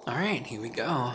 Alright, here we go.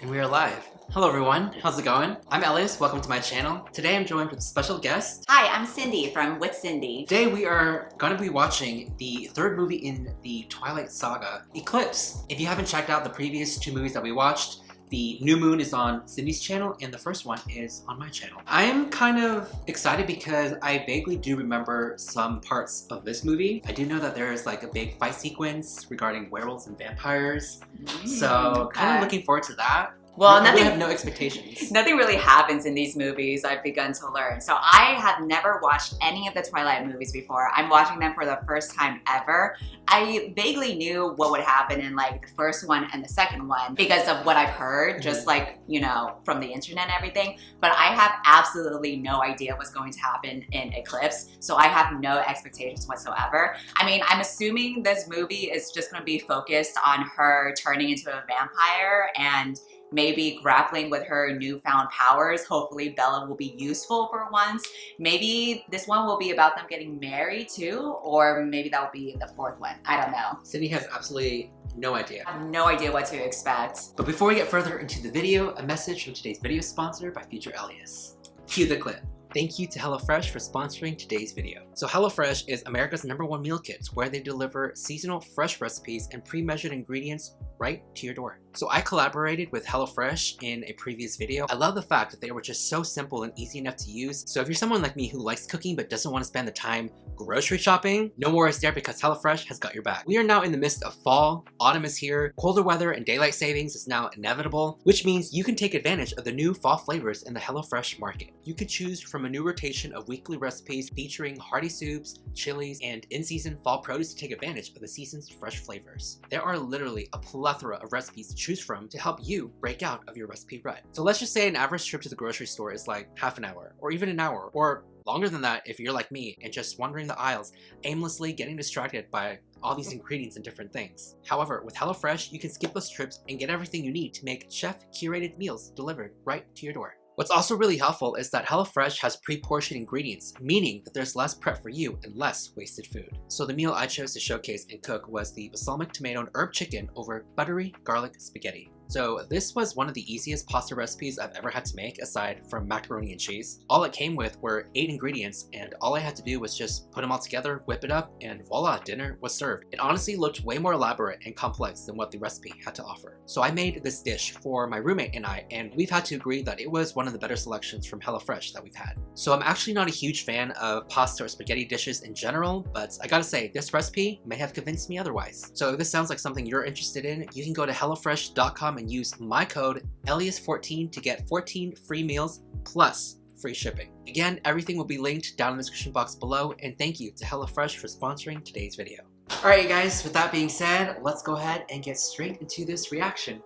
And we are live. Hello everyone, how's it going? I'm Ellias, welcome to my channel. Today I'm joined with a special guest. Hi, I'm Cindy from With Cindy. Today we are going to be watching the third movie in the Twilight saga, Eclipse. If you haven't checked out the previous two movies that we watched, the New Moon is on Cindy's channel and the first one is on my channel. I'm kind of excited because I vaguely do remember some parts of this movie. I do know that there is like a big fight sequence regarding werewolves and vampires. So kind of looking forward to that. Well, I have no expectations. Nothing really happens in these movies, I've begun to learn. So I have never watched any of the Twilight movies before. I'm watching them for the first time ever. I vaguely knew what would happen in like the first one and the second one because of what I've heard, just like, you know, from the internet and everything. But I have absolutely no idea what's going to happen in Eclipse. So I have no expectations whatsoever. I mean, I'm assuming this movie is just going to be focused on her turning into a vampire and maybe grappling with her newfound powers. Hopefully Bella will be useful for once. Maybe this one will be about them getting married too, or maybe that will be the fourth one. I don't know. Cindy has absolutely no idea. I have no idea what to expect. But before we get further into the video, a message from today's video sponsor by Future Elias. Cue the clip. Thank you to HelloFresh for sponsoring today's video. So HelloFresh is America's #1 meal kit where they deliver seasonal fresh recipes and pre-measured ingredients right to your door. So I collaborated with HelloFresh in a previous video. I love the fact that they were just so simple and easy enough to use. So if you're someone like me who likes cooking but doesn't want to spend the time grocery shopping, no worries there because HelloFresh has got your back. We are now in the midst of fall, autumn is here, colder weather and daylight savings is now inevitable, which means you can take advantage of the new fall flavors in the HelloFresh market. You can choose from a new rotation of weekly recipes featuring hearty soups, chilies, and in-season fall produce to take advantage of the season's fresh flavors. There are literally a plethora of recipes to choose from to help you break out of your recipe rut. So let's just say an average trip to the grocery store is like half an hour, or even an hour, or longer than that if you're like me and just wandering the aisles, aimlessly getting distracted by all these ingredients and different things. However, with HelloFresh, you can skip those trips and get everything you need to make chef-curated meals delivered right to your door. What's also really helpful is that HelloFresh has pre-portioned ingredients, meaning that there's less prep for you and less wasted food. So the meal I chose to showcase and cook was the balsamic tomato and herb chicken over buttery garlic spaghetti. So this was one of the easiest pasta recipes I've ever had to make aside from macaroni and cheese. All it came with were 8 ingredients and all I had to do was just put them all together, whip it up, and voila, dinner was served. It honestly looked way more elaborate and complex than what the recipe had to offer. So I made this dish for my roommate and I, and we've had to agree that it was one of the better selections from HelloFresh that we've had. So I'm actually not a huge fan of pasta or spaghetti dishes in general, but I gotta say, this recipe may have convinced me otherwise. So if this sounds like something you're interested in, you can go to HelloFresh.com and use my code ELLIAS14 to get 14 free meals plus free shipping. Again, everything will be linked down in the description box below, and thank you to HelloFresh for sponsoring today's video. Alright you guys, with that being said, let's go ahead and get straight into this reaction.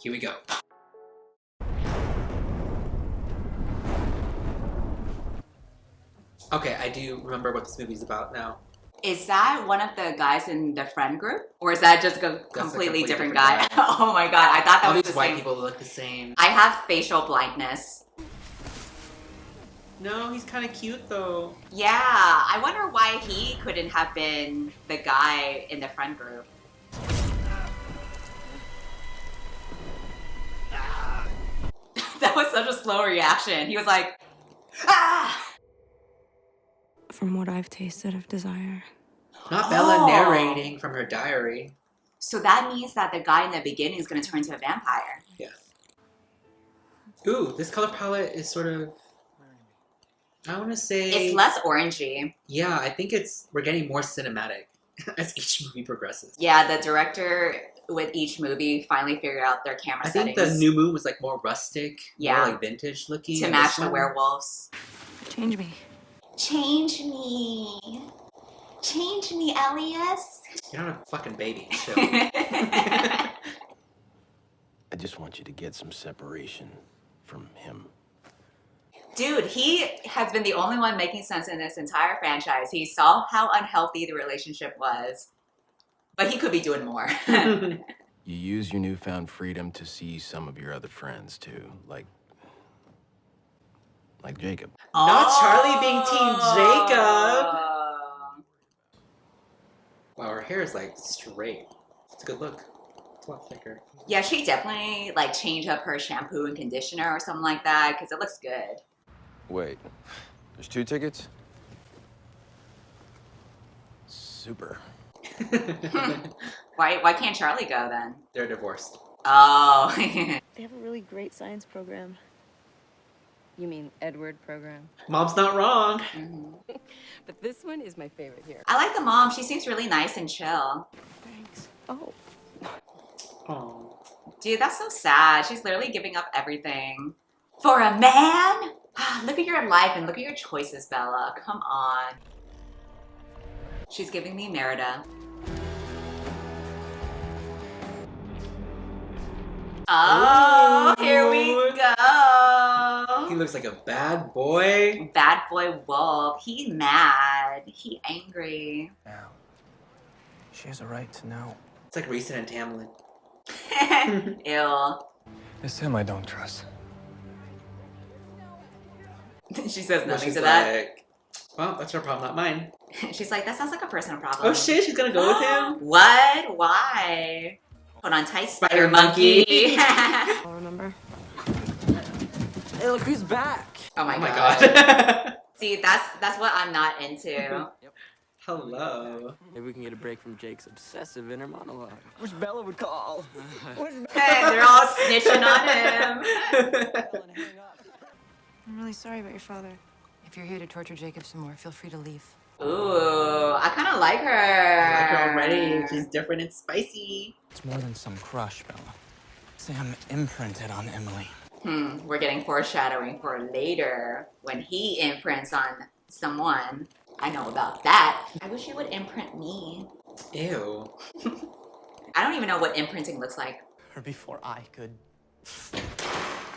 Here we go. Okay, I do remember what this movie's about now. Is that one of the guys in the friend group? Or is that just a completely different guy? Oh my god, I thought that was the same. All these white people look the same. I have facial blindness. No, he's kind of cute though. Yeah, I wonder why he couldn't have been the guy in the friend group. That was such a slow reaction. He was like, ah! From what I've tasted of desire. Not Bella narrating from her diary. So that means that the guy in the beginning is going to turn into a vampire. Yes. Ooh, this color palette is sort of, I want to say... It's less orangey. Yeah, I think we're getting more cinematic as each movie progresses. Yeah, the director with each movie finally figured out their camera settings. I think the New Moon was like more rustic, more like vintage looking. To match the werewolves. Change me. Change me. Change me, Ellias. You're not a fucking baby. Chill. I just want you to get some separation from him. Dude, he has been the only one making sense in this entire franchise. He saw how unhealthy the relationship was, but he could be doing more. You use your newfound freedom to see some of your other friends too, like Jacob. Not Charlie being Team Jacob. Wow, her hair is like straight. It's a good look. a lot thicker. Yeah, she definitely like changed up her shampoo and conditioner or something like that because it looks good. Wait, there's 2 tickets? Super. Why can't Charlie go then? They're divorced. Oh. They have a really great science program. You mean Edward program? Mom's not wrong. But this one is my favorite here. I like the mom. She seems really nice and chill. Thanks. Oh. Oh. Dude, that's so sad. She's literally giving up everything. For a man? Look at your life and look at your choices, Bella. Come on. She's giving me Merida. Oh, Ooh. here we go. He looks like a bad boy. Bad boy wolf. He mad. He angry. Now, she has a right to know. It's like Reese and Tamlin. Ew. It's him I don't trust. She says nothing She's to that. like, well, that's her problem, not mine. She's like, that sounds like a personal problem. Oh shit, she's gonna go with him? What? Why? Hold on tight, Spider spider monkey. I'll remember. Hey, look who's back! Oh my Oh my god. god. See, that's what I'm not into. Hello. Maybe we can get a break from Jake's obsessive inner monologue. Which Bella would call. They're all snitching on him. I'm really sorry about your father. If you're here to torture Jacob some more, feel free to leave. Ooh, I kind of like her. I like her already. She's different and spicy. It's more than some crush, Bella. Sam imprinted on Emily. We're getting foreshadowing for later when he imprints on someone. I know about that. I wish he would imprint me. Ew. I don't even know what imprinting looks like. Or before I could.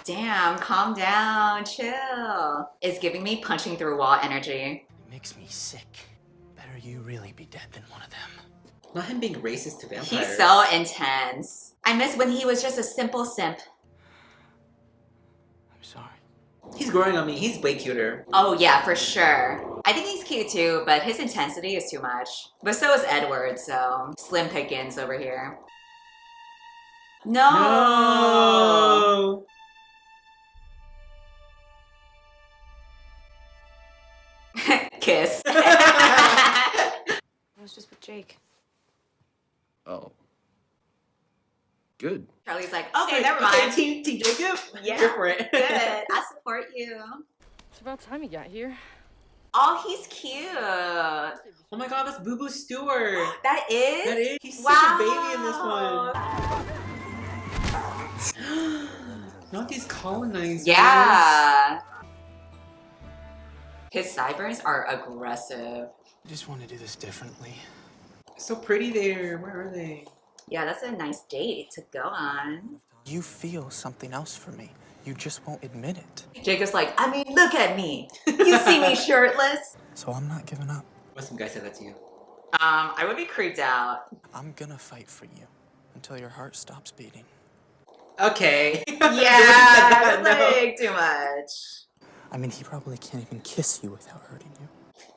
Damn, calm down, chill. It's giving me punching through wall energy. It makes me sick. Better you really be dead than one of them. Not him being racist to vampires. He's so intense. I miss when he was just a simple simp. I'm sorry. He's growing on me. He's way cuter. Oh yeah, for sure. I think he's cute too, but his intensity is too much. But so is Edward, so slim pickings over here. No! No! Kiss. I was just with Jake. Oh. Good. Charlie's like, okay, never mind. Team Jacob? Yeah, Different. good. I support you. It's about time you got here. Oh, he's cute. Oh my god, that's Boo Boo Stewart. That is? That is. He's Wow. such a baby in this one. Not these colonizers. Yeah. His sideburns are aggressive. I just want to do this differently. So pretty there. Where are they? Yeah, that's a nice date to go on. You feel something else for me. You just won't admit it. Jacob's like, I mean, look at me. You see me shirtless? So I'm not giving up. What some guy said that to you? I would be creeped out. I'm gonna fight for you until your heart stops beating. Okay. Yeah, that's like too much. I mean, he probably can't even kiss you without hurting you.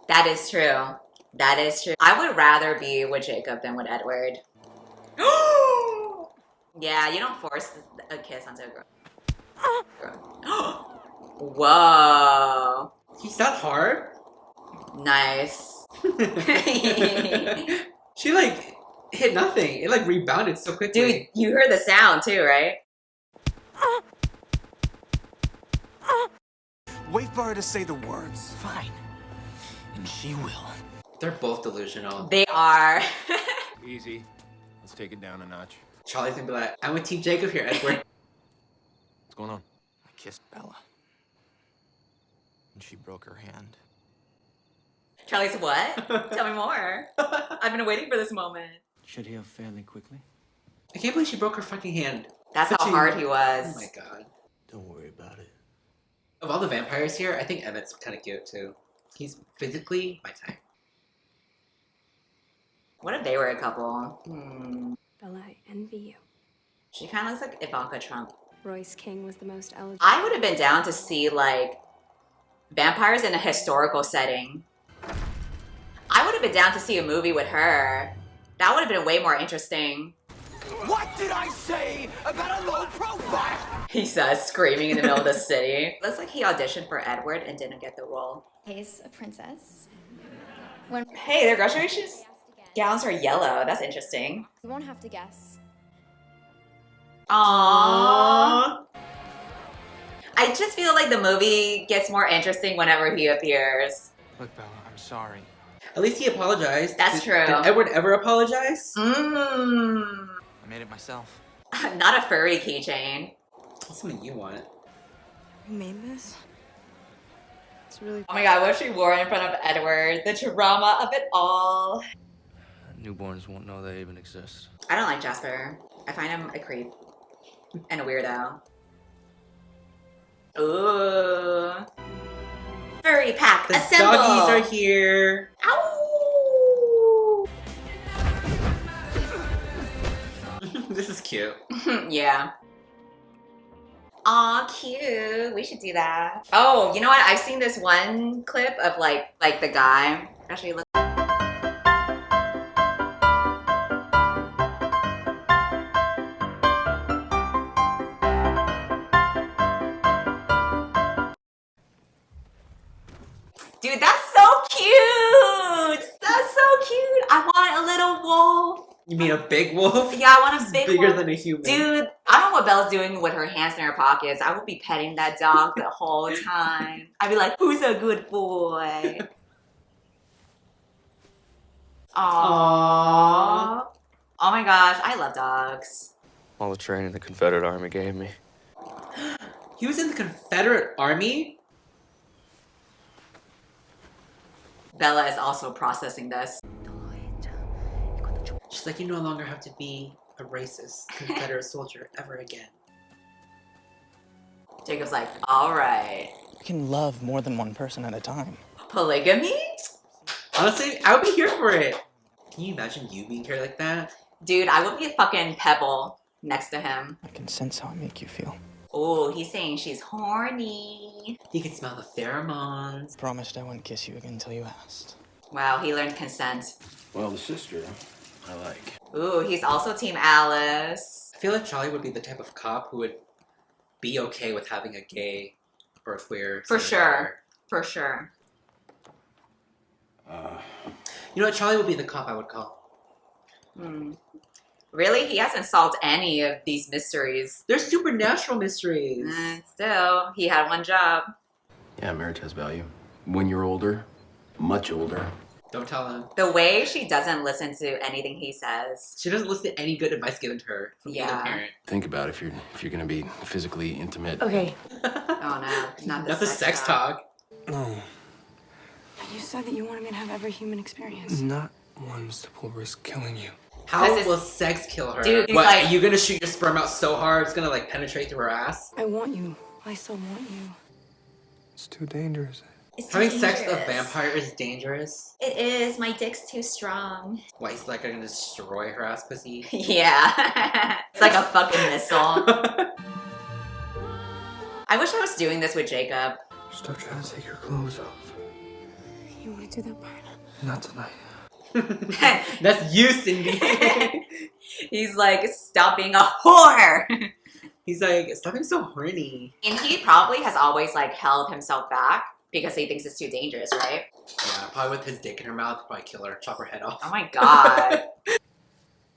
That is true. That is true. I would rather be with Jacob than with Edward. Yeah, you don't force a kiss onto a girl. Whoa. He's that hard? Nice. She like hit nothing. It like rebounded so quickly. Dude, you heard the sound too, right? Wait for her to say the words. Fine. And she will. They're both delusional. They are. Easy. Let's take it down a notch. Charlie's gonna be like, I'm with Team Jacob here, Edward. What's going on? I kissed Bella. And she broke her hand. Charlie's what? Tell me more. I've been waiting for this moment. Should heal fairly quickly. I can't believe she broke her fucking hand. That's But how hard he was. Oh my god. Don't worry about it. Of all the vampires here, I think Emmett's kind of cute too. He's physically my type. What if they were a couple? Bella, I envy you. She kind of looks like Ivanka Trump. Royce King was the most eligible. I would have been down to see like vampires in a historical setting. I would have been down to see a movie with her. That would have been way more interesting. What did I say about a low profile? He says, screaming in the middle of the city. Looks like he auditioned for Edward and didn't get the role. He's a princess. When Hey, their graduation gowns are yellow. That's interesting. you won't have to guess. Aww. I just feel like the movie gets more interesting whenever he appears. Look, Bella, I'm sorry. At least he apologized. That's true. Did Edward ever apologize? Mmm. I made it myself. Not a furry keychain. That's something you want. You made this? It's really... Oh my god, what she wore in front of Edward. The drama of it all. Newborns won't know they even exist. I don't like Jasper. I find him a creep. And a weirdo. Ooh. Furry pack, The assemble! doggies are here. Ow! This is cute. Yeah. Aw, cute. We should do that. Oh, you know what? I've seen this one clip of like the guy. Actually, look. Dude, that's so cute! That's so cute! I want a little wolf. You mean a big wolf? Yeah, I want a It's big bigger wolf. than a human. Dude, I don't know what Bella's doing with her hands in her pockets. I would be petting that dog the whole time. I'd be like, who's a good boy? Aww. Oh my gosh, I love dogs. All the training the Confederate Army gave me. He was in the Confederate Army? Bella is also processing this. She's like, you no longer have to be a racist Confederate soldier ever again. Jacob's like, alright. You can love more than one person at a time. Polygamy? Honestly, I would be here for it. Can you imagine you being here like that? Dude, I would be a fucking pebble next to him. I can sense how I make you feel. Oh, he's saying she's horny. He can smell the pheromones. Promised I wouldn't kiss you again until you asked. Wow, he learned consent. Well, the sister, I like. Ooh, he's also Team Alice. I feel like Charlie would be the type of cop who would be okay with having a gay or a queer. For senator. sure. For sure. You know what? Charlie would be the cop I would call. Hmm. Really? He hasn't solved any of these mysteries. They're supernatural mysteries. Still, he had one job. Yeah, marriage has value. When you're older, much older. Don't tell him. The way she doesn't listen to anything he says. She doesn't listen to any good advice given to her from either Yeah. parent. Think about it, if you're gonna be physically intimate. Okay. Oh no, not the Not the sex talk. No, You said that you wanted me to have every human experience. not ones that will risk killing you. How 'Cause it's- will sex kill her? Dude, he's What, like- are you gonna shoot your sperm out so hard it's gonna like penetrate through her ass? I want you. I still want you. It's too dangerous. It's Having too sex with a dangerous. vampire is dangerous. It is. My dick's too strong. Why, he's like gonna destroy her ass pussy? Yeah. It's like a fucking missile. I wish I was doing this with Jacob. Stop trying to take your clothes off. You want to do that part? Not tonight. That's you, Cindy. He's like, stop being a whore. He's like, stop being so horny. And he probably has always like held himself back because he thinks it's too dangerous, right? Yeah, probably with his dick in her mouth, probably kill her, chop her head off. Oh my god.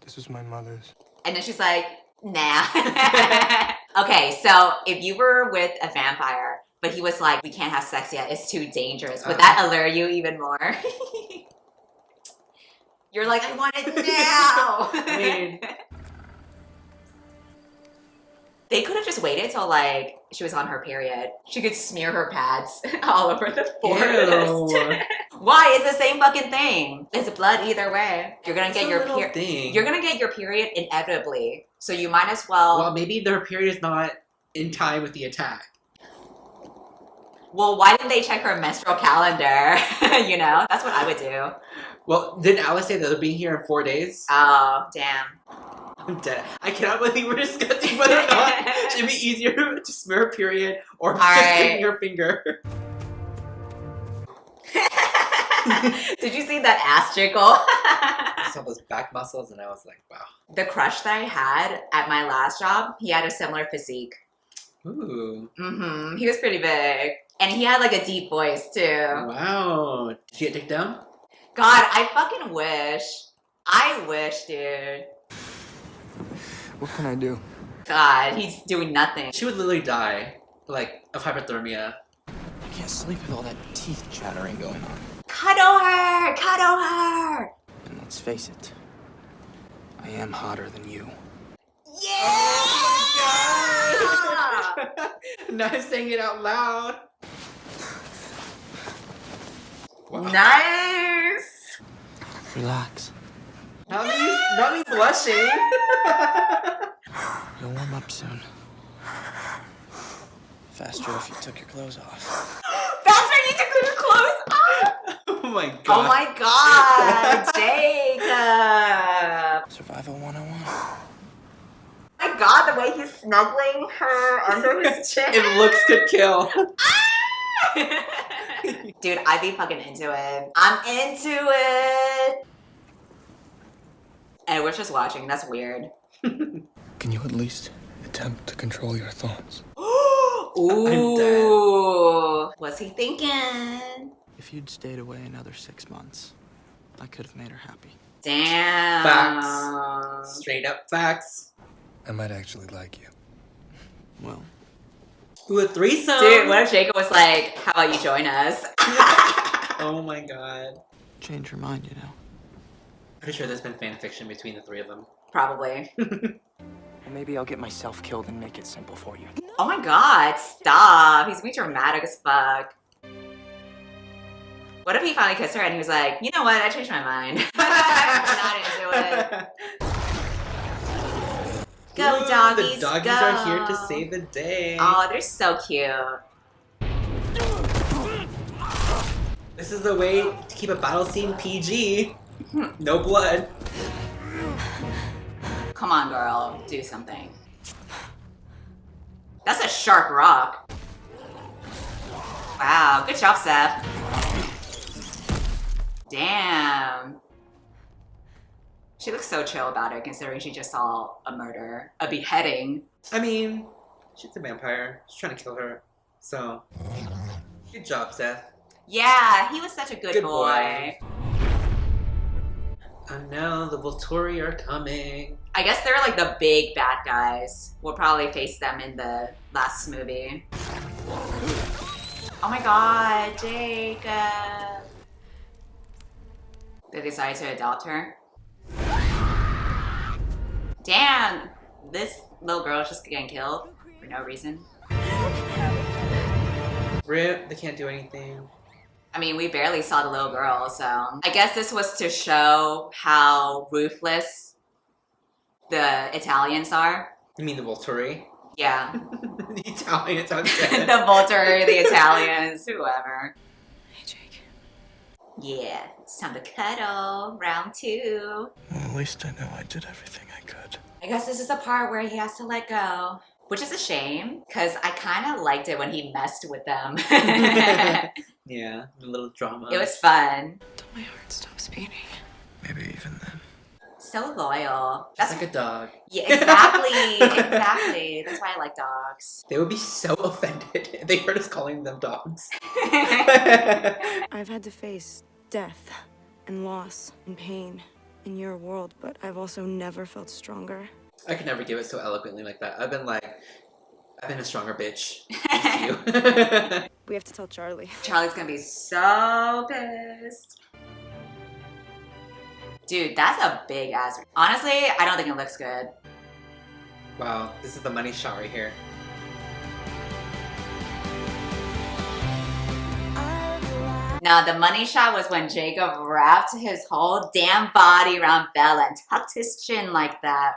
This is my mother's. And then she's like, nah. Okay, so if you were with a vampire, but he was like, we can't have sex yet, it's too dangerous, would that allure you even more? You're like, I want it now. I mean, they could have just waited till like she was on her period. She could smear her pads all over the forest. ew. Why? It's the same fucking thing. It's blood either way. You're gonna It's get a your little period. thing. You're gonna get your period inevitably. So you might as well. Well, maybe their period is not in time with the attack. Well, why didn't they check her menstrual calendar? You know, that's what I would do. Well, didn't Alice say that they're being here in 4 days? Oh, damn. I'm dead. I cannot believe we're discussing whether or not it should be easier to smear a period or just right. sticking your finger. Did you see that ass jiggle? I saw those back muscles and I was like, wow. The crush that I had at my last job, he had a similar physique. Ooh. He was pretty big. And he had like a deep voice too. Wow. Did you get dick down? God, I fucking wish. I wish, dude. What can I do? God, he's doing nothing. She would literally die, like, of hypothermia. I can't sleep with all that teeth chattering going on. Cuddle her! Cuddle her! And let's face it, I am hotter than you. Yeah! Now I'm saying it out loud. Wow. Nice! Relax. Not me blushing. You'll warm up soon. Faster if you took your clothes off. That's where you took your clothes off! Oh my god. Oh my god, Jacob! Survival 101. Oh my god, the way he's snuggling her under his chin. If looks could kill. Dude, I'd be fucking into it. I'm into it! And we're just watching, that's weird. Can you at least attempt to control your thoughts? Ooh, what's he thinking? If you'd stayed away another 6 months, I could have made her happy. Damn. Facts. Straight up facts. I might actually like you. Well, Ooh, a threesome. Dude, what if Jacob was like, how about you join us? Oh my god. change your mind, you know. Pretty sure there's been fan fiction between the three of them. Probably. Or maybe I'll get myself killed and make it simple for you. Oh my god, stop. He's being dramatic as fuck. What if he finally kissed her and he was like, you know what, I changed my mind. I'm not into it. Go, Ooh, doggies, the doggies go. are here to save the day. Oh, they're so cute. This is the way to keep a battle scene PG. No blood. Come on, girl, do something. That's a sharp rock. Wow, good job, Seth. Damn. She looks so chill about it, considering she just saw a murder, a beheading. I mean, she's a vampire. She's trying to kill her. So, good job, Seth. Yeah, he was such a good boy. Oh no, the Volturi are coming. I guess they're like the big bad guys. We'll probably face them in the last movie. Oh my god, Jacob. They decided to adopt her. Damn, this little girl is just getting killed for no reason. RIP, they can't do anything. I mean, we barely saw the little girl, so I guess this was to show how ruthless the Italians are. You mean the Volturi? Yeah. The Italians, I'm The dead. Volturi, the Italians, whoever. Hey, Jake. Yeah, it's time to cuddle. Round 2. Well, at least I know I did everything I could. I guess this is the part where he has to let go. Which is a shame, because I kind of liked it when he messed with them. Yeah, a little drama. It was fun. Till my heart stops beating. Maybe even then. So loyal. Just like a dog. Yeah, exactly. Exactly. That's why I like dogs. They would be so offended if they heard us calling them dogs. I've had to face death and loss and pain in your world, but I've also never felt stronger. I could never give it so eloquently like that. I've been a stronger bitch. Thank you. We have to tell Charlie. Charlie's gonna be so pissed. Dude, that's a big ass. Honestly, I don't think it looks good. Wow, this is the money shot right here. Now, the money shot was when Jacob wrapped his whole damn body around Bella and tucked his chin like that.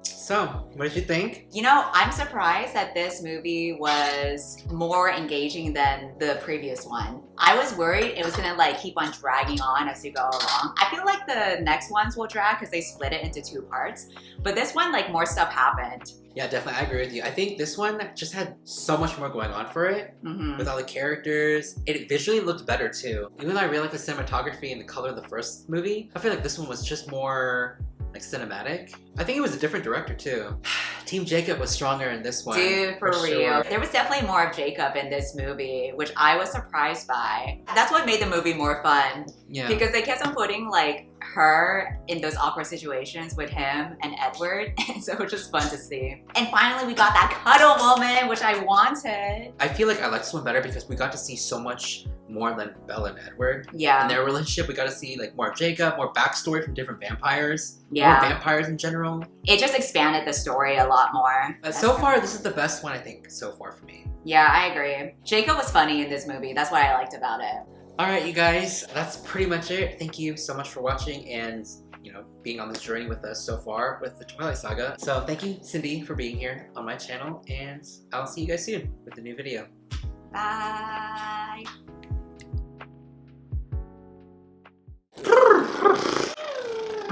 So, what did you think? You know, I'm surprised that this movie was more engaging than the previous one. I was worried it was gonna like keep on dragging on as you go along. I feel like the next ones will drag because they split it into 2 parts. But this one, like, more stuff happened. Yeah, definitely, I agree with you. I think this one just had so much more going on for it. With all the characters. It visually looked better too. Even though I really like the cinematography and the color of the first movie, I feel like this one was just more like cinematic. I think it was a different director too. Team Jacob was stronger in this one. Dude, for real. Sure. There was definitely more of Jacob in this movie, which I was surprised by. That's what made the movie more fun. Yeah. Because they kept on putting like her in those awkward situations with him and Edward. And so it was just fun to see. And finally we got that cuddle moment, which I wanted. I feel like I like this one better because we got to see so much more than Bella and Edward. Yeah. In their relationship, we got to see like more of Jacob, more backstory from different vampires. Yeah. More vampires in general. It just expanded the story a lot more. So far, this is the best one I think so far for me. Yeah, I agree. Jacob was funny in this movie. That's what I liked about it. Alright, you guys, that's pretty much it. Thank you so much for watching and, you know, being on this journey with us so far with the Twilight Saga. So thank you, Cindy, for being here on my channel, and I'll see you guys soon with a new video. Bye.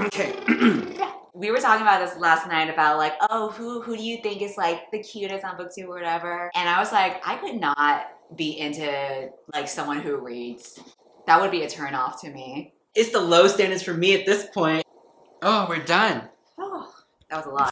Okay. We were talking about this last night about like, oh, who do you think is like the cutest on BookTube or whatever? And I was like, I could not be into like someone who reads. That would be a turn off to me. It's the low standards for me at this point. Oh, we're done. Oh, that was a lot.